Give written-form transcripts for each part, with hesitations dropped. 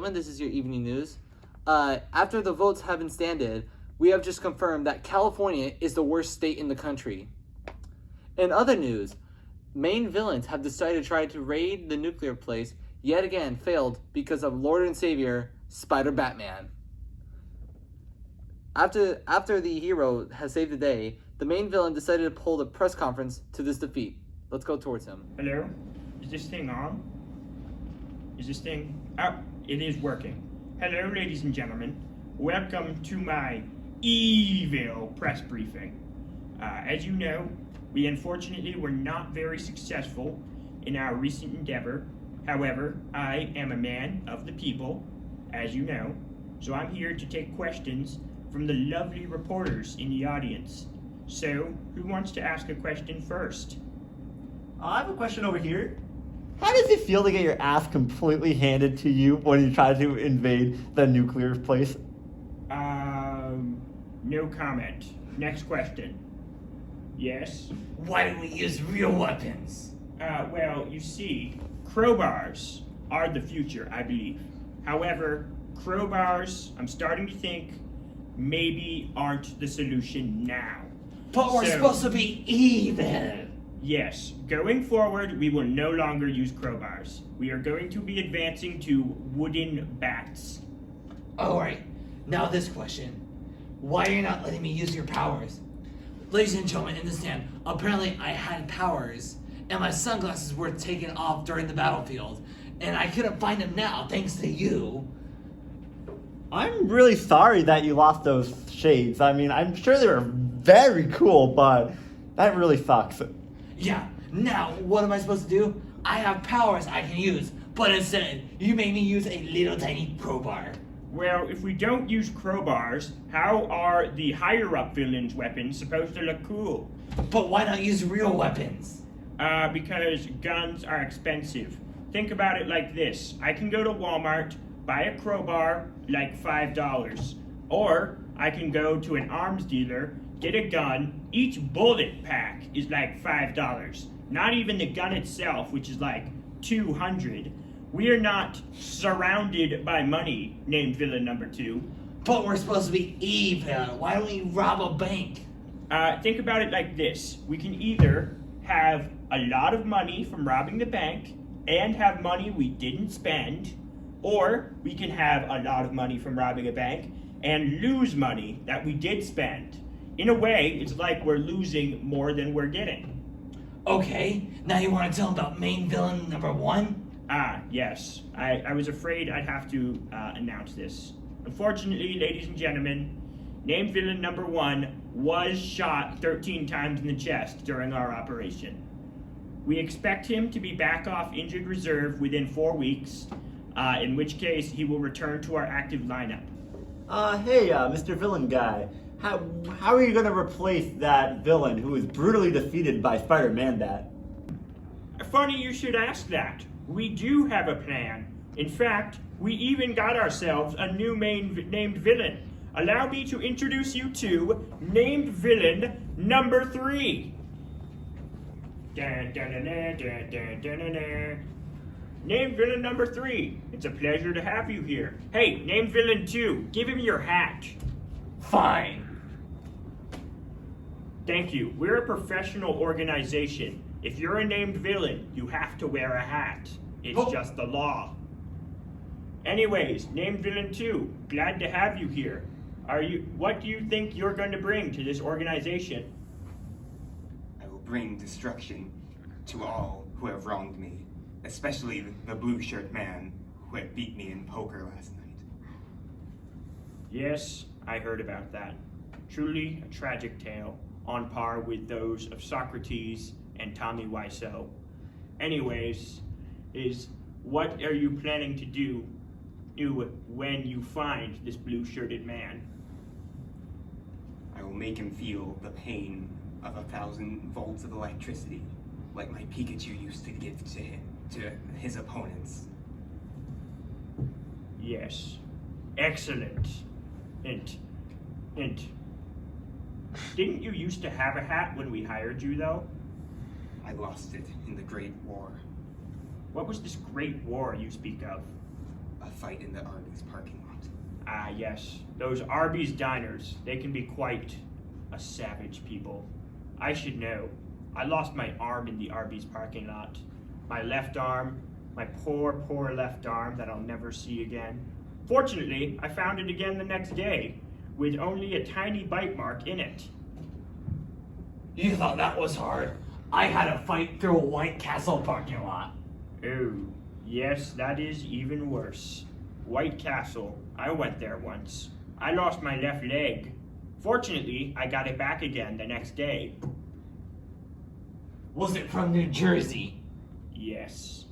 gentlemen, this is your evening news. After the votes have been standed, we have just confirmed that California is the worst state in the country. In other news, Maine villains have decided to try to raid the nuclear place, yet again failed because of Lord and Savior Spider-Batman. After the hero has saved the day, the main villain decided to hold a press conference to this defeat. Let's go towards him. Hello? Is this thing on? Is this thing... Oh, it is working. Hello, ladies and gentlemen. Welcome to my evil press briefing. As you know, we unfortunately were not very successful in our recent endeavor. However, I am a man of the people, as you know, so I'm here to take questions from the lovely reporters in the audience. So, who wants to ask a question first? I have a question over here. How does it feel to get your ass completely handed to you when you try to invade the nuclear place? No comment. Next question. Yes? Why don't we use real weapons? Well, you see, crowbars are the future, I believe. However, crowbars, I'm starting to think, maybe aren't the solution now. But we're supposed to be evil. Yes, going forward, we will no longer use crowbars. We are going to be advancing to wooden bats. Alright, now this question. Why are you not letting me use your powers? Ladies and gentlemen, understand, apparently I had powers, and my sunglasses were taken off during the battlefield, and I couldn't find them now, thanks to you. I'm really sorry that you lost those shades. I mean, I'm sure they were very cool, but that really sucks. Yeah, now what am I supposed to do? I have powers I can use, but instead, you made me use a little tiny crowbar. Well, if we don't use crowbars, how are the higher-up villains' weapons supposed to look cool? But why not use real weapons? Because guns are expensive. Think about it like this. I can go to Walmart, buy a crowbar, like $5. Or I can go to an arms dealer, get a gun. Each bullet pack is like $5. Not even the gun itself, which is like $200. We are not surrounded by money, named villain number 2. But we're supposed to be evil. Why don't we rob a bank? Think about it like this. We can either have a lot of money from robbing the bank and have money we didn't spend, or we can have a lot of money from robbing a bank and lose money that we did spend. In a way, it's like we're losing more than we're getting. Okay, now you want to tell them about main villain number 1? Yes. I was afraid I'd have to announce this. Unfortunately, ladies and gentlemen, named villain number 1 was shot 13 times in the chest during our operation. We expect him to be back off injured reserve within 4 weeks, in which case he will return to our active lineup. Hey, Mr. Villain Guy. How are you going to replace that villain who was brutally defeated by Spider-Man? Funny you should ask that. We do have a plan. In fact, we even got ourselves a new named villain. Allow me to introduce you to named villain number 3. Named villain number 3. It's a pleasure to have you here. Hey, named villain 2, give him your hat. Fine. Thank you. We're a professional organization. If you're a named villain, you have to wear a hat. It's just the law. Anyways, named villain 2, glad to have you here. What do you think you're going to bring to this organization? I will bring destruction to all who have wronged me, especially the blue shirt man who had beat me in poker last night. Yes, I heard about that. Truly a tragic tale, on par with those of Socrates and Tommy Wiseau. Anyways, what are you planning to do when you find this blue-shirted man? I will make him feel the pain of 1,000 volts of electricity, like my Pikachu used to give to his opponents. Yes, excellent. And didn't you used to have a hat when we hired you, though? I lost it in the Great War. What was this great war you speak of? a fight in the Arby's parking lot. Ah, yes. Those Arby's diners, they can be quite a savage people. I should know. I lost my arm in the Arby's parking lot. My left arm, my poor, poor left arm that I'll never see again. Fortunately, I found it again the next day, with only a tiny bite mark in it. You thought that was hard? I had a fight through a White Castle parking lot. Oh, yes, that is even worse. White Castle, I went there once. I lost my left leg. Fortunately, I got it back again the next day. Was it from New Jersey? Yes.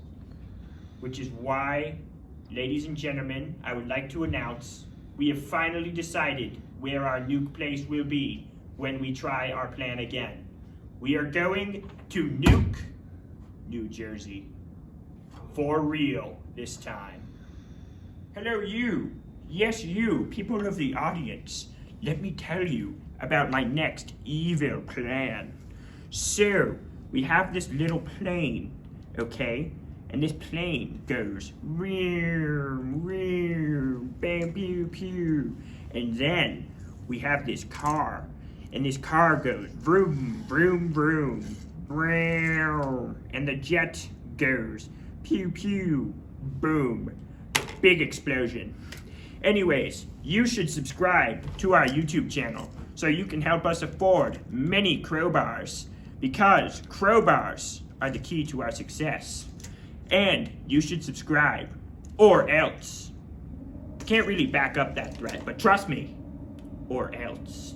Which is why, ladies and gentlemen, I would like to announce we have finally decided where our nuke place will be when we try our plan again. We are going to nuke New Jersey. For real this time. Hello, you. Yes, you, people of the audience. Let me tell you about my next evil plan. So, we have this little plane, okay? And this plane goes vroom, vroom, bam, pew, pew. And then we have this car. And this car goes vroom, vroom, vroom, vroom. And the jet goes pew, pew, boom. Big explosion. Anyways, you should subscribe to our YouTube channel so you can help us afford many crowbars, because crowbars are the key to our success. And you should subscribe, or else. Can't really back up that threat, but trust me, or else.